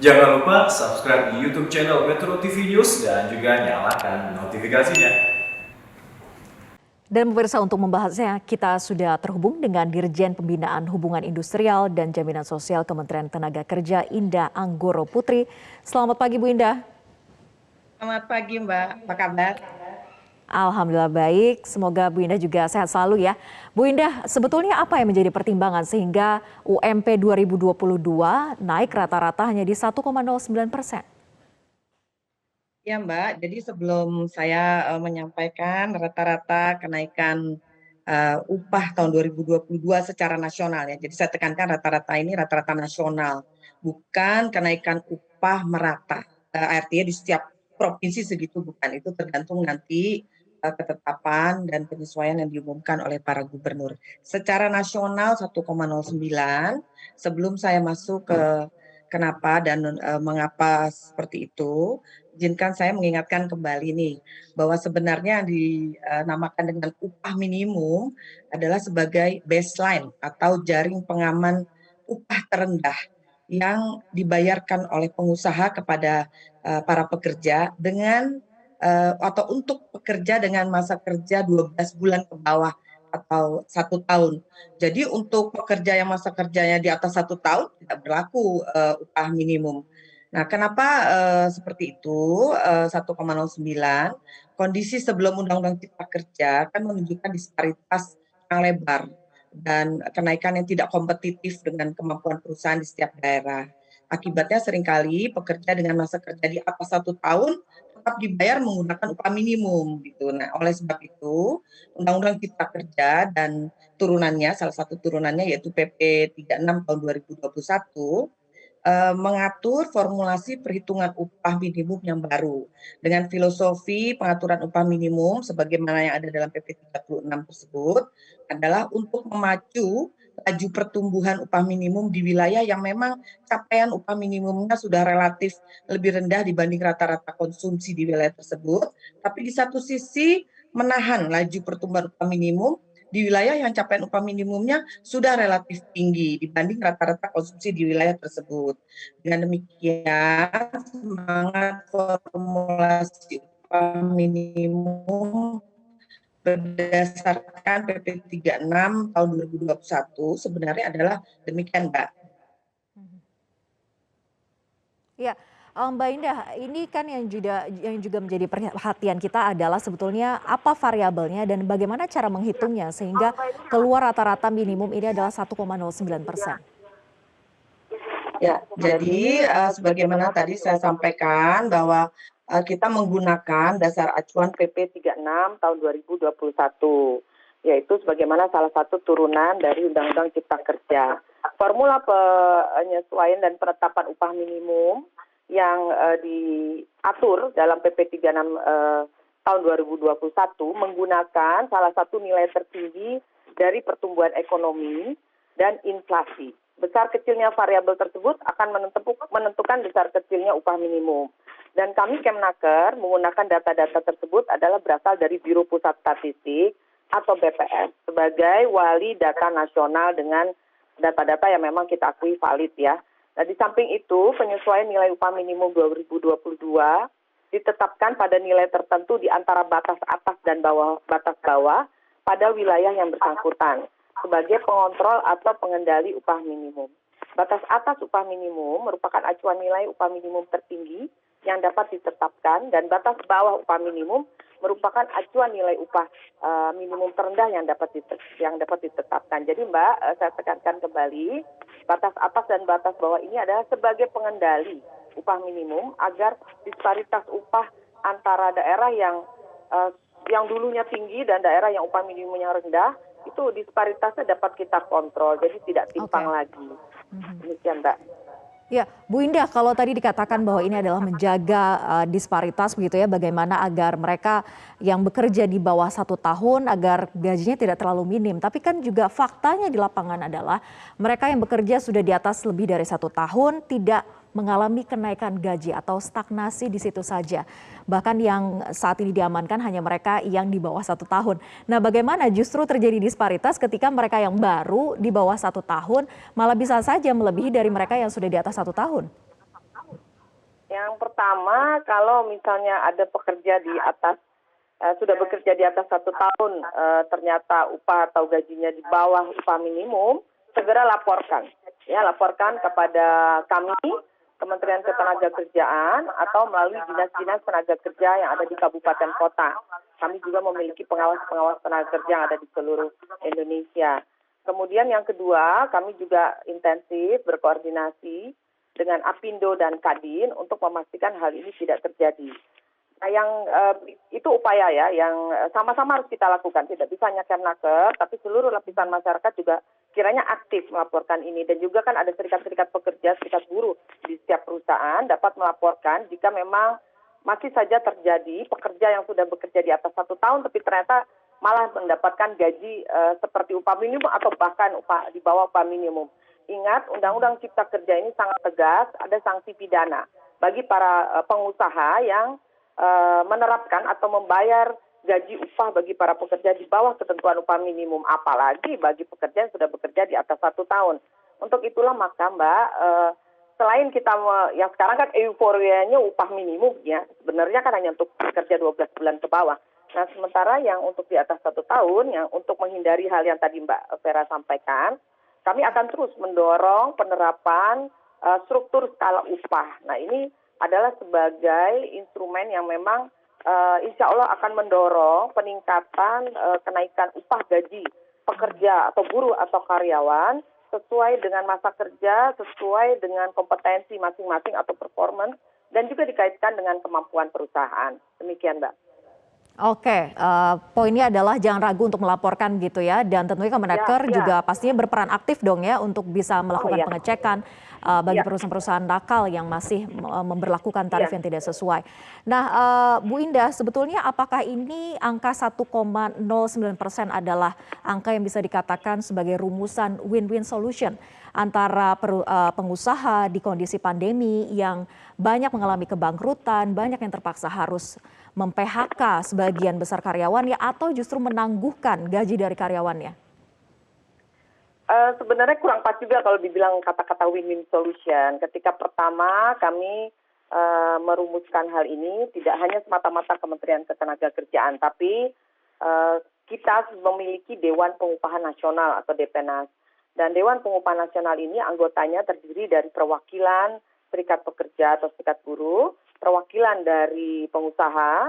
Jangan lupa subscribe di YouTube channel Metro TV News dan juga nyalakan notifikasinya. Dan pemirsa, untuk membahasnya kita sudah terhubung dengan Dirjen Pembinaan Hubungan Industrial dan Jaminan Sosial Kementerian Tenaga Kerja, Indah Anggoro Putri. Selamat pagi Bu Indah. Selamat pagi Mbak, apa kabar? Alhamdulillah baik, semoga Bu Indah juga sehat selalu ya. Bu Indah, sebetulnya apa yang menjadi pertimbangan sehingga UMP 2022 naik rata-rata hanya di 1,09%? Ya Mbak, jadi sebelum saya menyampaikan rata-rata kenaikan upah tahun 2022 secara nasional ya. Jadi saya tekankan rata-rata ini rata-rata nasional, bukan kenaikan upah merata. Artinya di setiap provinsi segitu bukan, itu tergantung nanti ketetapan dan penyesuaian yang diumumkan oleh para gubernur. Secara nasional 1,09. Sebelum saya masuk ke kenapa dan mengapa seperti itu, izinkan saya mengingatkan kembali nih bahwa sebenarnya yang dinamakan dengan upah minimum adalah sebagai baseline atau jaring pengaman upah terendah yang dibayarkan oleh pengusaha kepada para pekerja dengan atau untuk pekerja dengan masa kerja 12 bulan ke bawah atau 1 tahun. Jadi untuk pekerja yang masa kerjanya di atas 1 tahun tidak berlaku upah minimum. Nah, kenapa seperti itu 1,09? Kondisi sebelum Undang-Undang Cipta Kerja kan menunjukkan disparitas yang lebar dan kenaikan yang tidak kompetitif dengan kemampuan perusahaan di setiap daerah. Akibatnya seringkali pekerja dengan masa kerja di atas 1 tahun tetap dibayar menggunakan upah minimum gitu. Nah, oleh sebab itu Undang-Undang Cipta Kerja dan turunannya, salah satu turunannya yaitu PP 36 tahun 2021 mengatur formulasi perhitungan upah minimum yang baru dengan filosofi pengaturan upah minimum sebagaimana yang ada dalam PP 36 tersebut adalah untuk memacu laju pertumbuhan upah minimum di wilayah yang memang capaian upah minimumnya sudah relatif lebih rendah dibanding rata-rata konsumsi di wilayah tersebut, tapi di satu sisi menahan laju pertumbuhan upah minimum di wilayah yang capaian upah minimumnya sudah relatif tinggi dibanding rata-rata konsumsi di wilayah tersebut. Dengan demikian, semangat formulasi upah minimum berdasarkan PP 36 tahun 2021 sebenarnya adalah demikian, Mbak. Ya, Mbak Indah, ini kan yang juga menjadi perhatian kita adalah sebetulnya apa variabelnya dan bagaimana cara menghitungnya sehingga keluar rata-rata minimum ini adalah 1,09%. Ya, jadi sebagaimana tadi saya sampaikan bahwa kita menggunakan dasar acuan PP 36 tahun 2021, yaitu sebagaimana salah satu turunan dari Undang-Undang Cipta Kerja. Formula penyesuaian dan penetapan upah minimum yang diatur dalam PP 36 tahun 2021 menggunakan salah satu nilai tertinggi dari pertumbuhan ekonomi dan inflasi. Besar kecilnya variabel tersebut akan menentukan besar kecilnya upah minimum. Dan kami Kemnaker menggunakan data-data tersebut adalah berasal dari Biro Pusat Statistik atau BPS sebagai wali data nasional dengan data-data yang memang kita akui valid ya. Nah, di samping itu penyesuaian nilai upah minimum 2022 ditetapkan pada nilai tertentu di antara batas atas dan batas bawah pada wilayah yang bersangkutan sebagai pengontrol atau pengendali upah minimum. Batas atas upah minimum merupakan acuan nilai upah minimum tertinggi yang dapat ditetapkan dan batas bawah upah minimum merupakan acuan nilai upah minimum terendah yang dapat ditetapkan. Jadi Mbak, saya tekankan kembali, batas atas dan batas bawah ini adalah sebagai pengendali upah minimum agar disparitas upah antara daerah yang dulunya tinggi dan daerah yang upah minimumnya rendah itu disparitasnya dapat kita kontrol, jadi tidak timpang lagi. Demikian, Mbak. Ya, Bu Indah, kalau tadi dikatakan bahwa ini adalah menjaga disparitas begitu ya, bagaimana agar mereka yang bekerja di bawah 1 tahun agar gajinya tidak terlalu minim. Tapi kan juga faktanya di lapangan adalah mereka yang bekerja sudah di atas lebih dari 1 tahun tidak mengalami kenaikan gaji atau stagnasi di situ saja. Bahkan yang saat ini diamankan hanya mereka yang di bawah 1 tahun. Nah, bagaimana justru terjadi disparitas ketika mereka yang baru di bawah 1 tahun malah bisa saja melebihi dari mereka yang sudah di atas 1 tahun? Yang pertama, kalau misalnya ada pekerja di atas sudah bekerja di atas 1 tahun, ternyata upah atau gajinya di bawah upah minimum, segera laporkan. Ya, laporkan kepada kami, Kementerian Ketenagakerjaan, atau melalui dinas-dinas tenaga kerja yang ada di kabupaten kota. Kami juga memiliki pengawas-pengawas tenaga kerja yang ada di seluruh Indonesia. Kemudian yang kedua, kami juga intensif berkoordinasi dengan Apindo dan Kadin untuk memastikan hal ini tidak terjadi. Nah, yang itu upaya ya, yang sama-sama harus kita lakukan. Tidak bisa hanya Kemnaker, tapi seluruh lapisan masyarakat juga kiranya aktif melaporkan ini. Dan juga kan ada serikat-serikat pekerja, serikat buruh di setiap perusahaan dapat melaporkan jika memang masih saja terjadi pekerja yang sudah bekerja di atas 1 tahun, tapi ternyata malah mendapatkan gaji seperti upah minimum atau bahkan upah di bawah upah minimum. Ingat, Undang-Undang Cipta Kerja ini sangat tegas, ada sanksi pidana bagi para pengusaha yang menerapkan atau membayar gaji upah bagi para pekerja di bawah ketentuan upah minimum, apalagi bagi pekerja yang sudah bekerja di atas 1 tahun. Untuk itulah maka Mbak, selain kita yang sekarang kan euforianya upah minimum ya, sebenarnya kan hanya untuk pekerja 12 bulan ke bawah. Nah, sementara yang untuk di atas 1 tahun, yang untuk menghindari hal yang tadi Mbak Vera sampaikan, kami akan terus mendorong penerapan struktur skala upah. Nah, ini adalah sebagai instrumen yang memang insya Allah akan mendorong peningkatan kenaikan upah gaji pekerja atau buruh atau karyawan sesuai dengan masa kerja, sesuai dengan kompetensi masing-masing atau performance, dan juga dikaitkan dengan kemampuan perusahaan. Demikian, Mbak. Oke, poinnya adalah jangan ragu untuk melaporkan gitu ya, dan tentunya Kemenaker juga pastinya berperan aktif dong ya untuk bisa melakukan pengecekan bagi perusahaan-perusahaan nakal yang masih memberlakukan tarif yang tidak sesuai. Nah, Bu Indah, sebetulnya apakah ini angka 1,09% adalah angka yang bisa dikatakan sebagai rumusan win-win solution antara pengusaha di kondisi pandemi yang banyak mengalami kebangkrutan, banyak yang terpaksa harus mem-PHK sebagian besar karyawannya atau justru menangguhkan gaji dari karyawannya? Sebenarnya kurang pas juga kalau dibilang kata-kata win-win solution. Ketika pertama kami merumuskan hal ini, tidak hanya semata-mata Kementerian Ketenagakerjaan, tapi kita memiliki Dewan Pengupahan Nasional atau Depenas. Dan Dewan Pengupahan Nasional ini anggotanya terdiri dari perwakilan serikat pekerja atau serikat buruh, perwakilan dari pengusaha,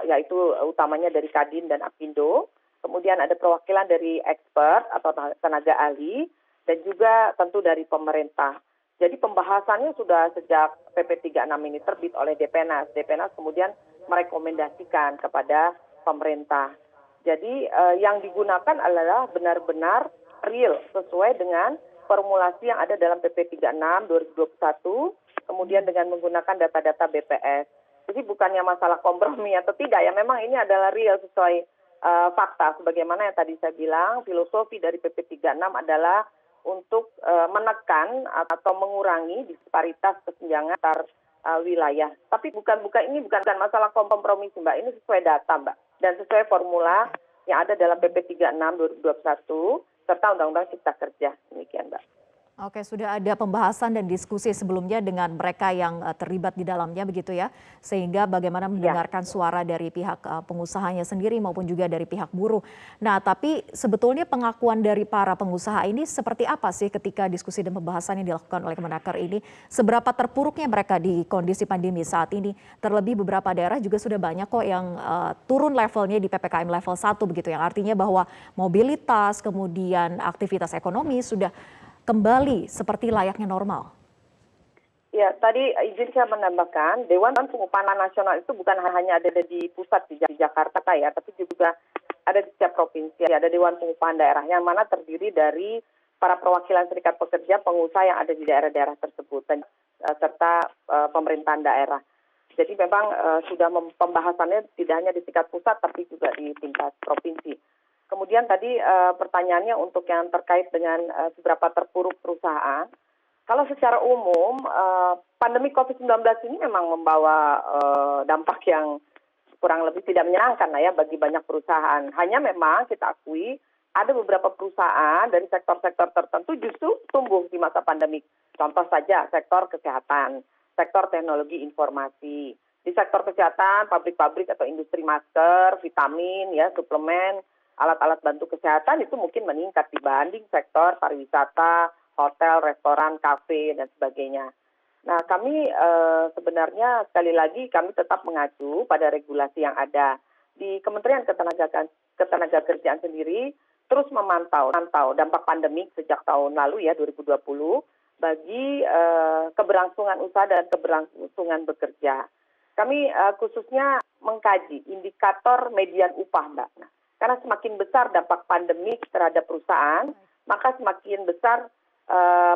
yaitu utamanya dari Kadin dan Apindo, kemudian ada perwakilan dari expert atau tenaga ahli, dan juga tentu dari pemerintah. Jadi pembahasannya sudah sejak PP 36 ini terbit oleh Depenas. Depenas kemudian merekomendasikan kepada pemerintah. Jadi yang digunakan adalah benar-benar real, sesuai dengan formulasi yang ada dalam PP 36 2021, kemudian dengan menggunakan data-data BPS. Jadi bukannya masalah kompromi atau tidak, ya memang ini adalah real sesuai fakta. Sebagaimana yang tadi saya bilang, filosofi dari PP 36 adalah untuk menekan atau mengurangi disparitas kesenjangan antar wilayah. Tapi ini bukan masalah kompromi, Mbak. Ini sesuai data, Mbak. Dan sesuai formula yang ada dalam PP 36 2021 serta Undang-Undang Cipta Kerja. Demikian, Mbak. Oke, sudah ada pembahasan dan diskusi sebelumnya dengan mereka yang terlibat di dalamnya begitu ya, sehingga bagaimana mendengarkan suara dari pihak pengusahanya sendiri maupun juga dari pihak buruh. Nah, tapi sebetulnya pengakuan dari para pengusaha ini seperti apa sih ketika diskusi dan pembahasan yang dilakukan oleh Kemenaker ini? Seberapa terpuruknya mereka di kondisi pandemi saat ini? Terlebih beberapa daerah juga sudah banyak kok yang turun levelnya di PPKM level 1 begitu, yang artinya bahwa mobilitas kemudian aktivitas ekonomi sudah kembali seperti layaknya normal. Ya, tadi izin saya menambahkan, Dewan Pengupahan Nasional itu bukan hanya ada di pusat di Jakarta ya, tapi juga ada di setiap provinsi. Ada Dewan Pengupahan Daerah yang mana terdiri dari para perwakilan serikat pekerja pengusaha yang ada di daerah-daerah tersebut, dan serta pemerintahan daerah. Jadi memang sudah pembahasannya tidak hanya di tingkat pusat, tapi juga di tingkat provinsi. Kemudian tadi pertanyaannya untuk yang terkait dengan seberapa terpuruk perusahaan. Kalau secara umum, pandemi COVID-19 ini memang membawa dampak yang kurang lebih tidak menyenangkan ya bagi banyak perusahaan. Hanya memang kita akui ada beberapa perusahaan dari sektor-sektor tertentu justru tumbuh di masa pandemi. Contoh saja sektor kesehatan. sektor teknologi informasi. Di sektor kesehatan, pabrik-pabrik atau industri masker, vitamin, ya, suplemen, alat-alat bantu kesehatan itu mungkin meningkat dibanding sektor pariwisata, hotel, restoran, kafe, dan sebagainya. Nah, kami sebenarnya sekali lagi kami tetap mengacu pada regulasi yang ada. Di Kementerian Ketenagakerjaan sendiri terus memantau dampak pandemik sejak tahun lalu ya 2020 bagi keberlangsungan usaha dan keberlangsungan bekerja. Kami khususnya mengkaji indikator median upah, Mbak. Nah, karena semakin besar dampak pandemik terhadap perusahaan, maka semakin besar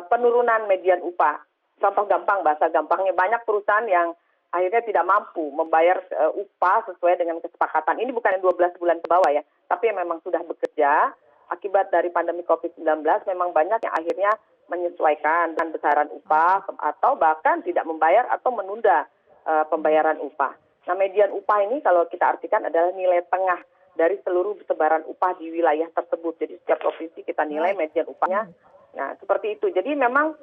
penurunan median upah. Contoh gampang, bahasa gampangnya, banyak perusahaan yang akhirnya tidak mampu membayar upah sesuai dengan kesepakatan. Ini bukan yang 12 bulan ke bawah ya, tapi yang memang sudah bekerja akibat dari pandemi COVID-19, memang banyak yang akhirnya menyesuaikan dengan besaran upah atau bahkan tidak membayar atau menunda pembayaran upah. Nah, median upah ini kalau kita artikan adalah nilai tengah dari seluruh sebaran upah di wilayah tersebut. Jadi setiap provinsi kita nilai median upahnya. Nah, seperti itu. Jadi memang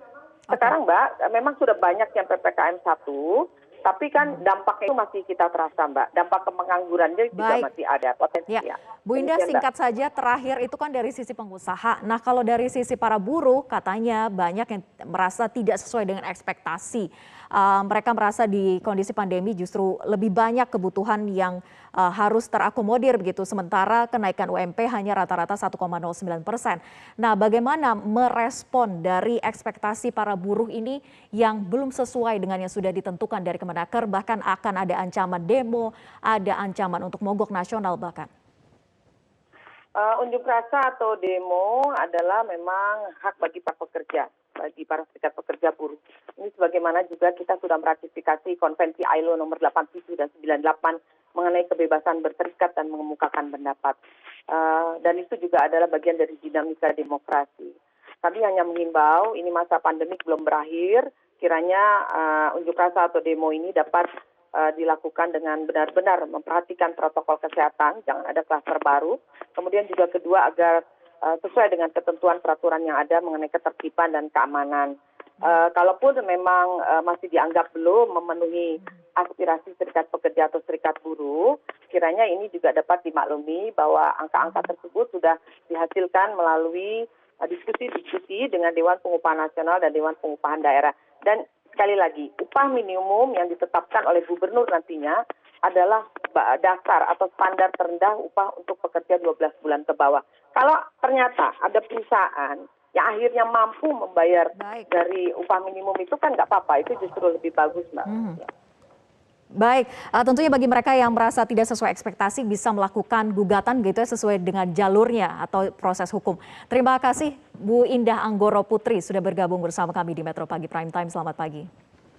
sekarang, Mbak, memang sudah banyak yang PPKM 1, tapi kan dampaknya itu masih kita terasa, Mbak. Dampak penganggurannya juga masih ada potensi. Ya. Bu Indah, singkat saja terakhir itu kan dari sisi pengusaha. Nah, kalau dari sisi para buruh katanya banyak yang merasa tidak sesuai dengan ekspektasi. Mereka merasa di kondisi pandemi justru lebih banyak kebutuhan yang harus terakomodir begitu. Sementara kenaikan UMP hanya rata-rata 1,09%. Nah, bagaimana merespon dari ekspektasi para buruh ini yang belum sesuai dengan yang sudah ditentukan dari Kemenaker, bahkan akan ada ancaman demo, ada ancaman untuk mogok nasional bahkan? Unjuk rasa atau demo adalah memang hak bagi para pekerja, bagi para serikat pekerja buruh. Ini sebagaimana juga kita sudah meratifikasi Konvensi ILO nomor 87 dan 98 mengenai kebebasan berserikat dan mengemukakan pendapat. Dan itu juga adalah bagian dari dinamika demokrasi. Kami hanya mengimbau, ini masa pandemik belum berakhir, kiranya unjuk rasa atau demo ini dapat dilakukan dengan benar-benar memperhatikan protokol kesehatan, jangan ada klaster baru. Kemudian juga kedua, agar sesuai dengan ketentuan peraturan yang ada mengenai ketertiban dan keamanan. Kalaupun memang masih dianggap belum memenuhi aspirasi serikat pekerja atau serikat buruh, kiranya ini juga dapat dimaklumi bahwa angka-angka tersebut sudah dihasilkan melalui diskusi-diskusi dengan Dewan Pengupahan Nasional dan Dewan Pengupahan Daerah. Dan sekali lagi, upah minimum yang ditetapkan oleh gubernur nantinya adalah dasar atau standar terendah upah untuk pekerja 12 bulan ke bawah. Kalau ternyata ada perusahaan yang akhirnya mampu membayar dari upah minimum itu kan nggak apa-apa, itu justru lebih bagus, Mbak. Baik, tentunya bagi mereka yang merasa tidak sesuai ekspektasi bisa melakukan gugatan gitu ya sesuai dengan jalurnya atau proses hukum. Terima kasih Bu Indah Anggoro Putri sudah bergabung bersama kami di Metro Pagi Prime Time. Selamat pagi.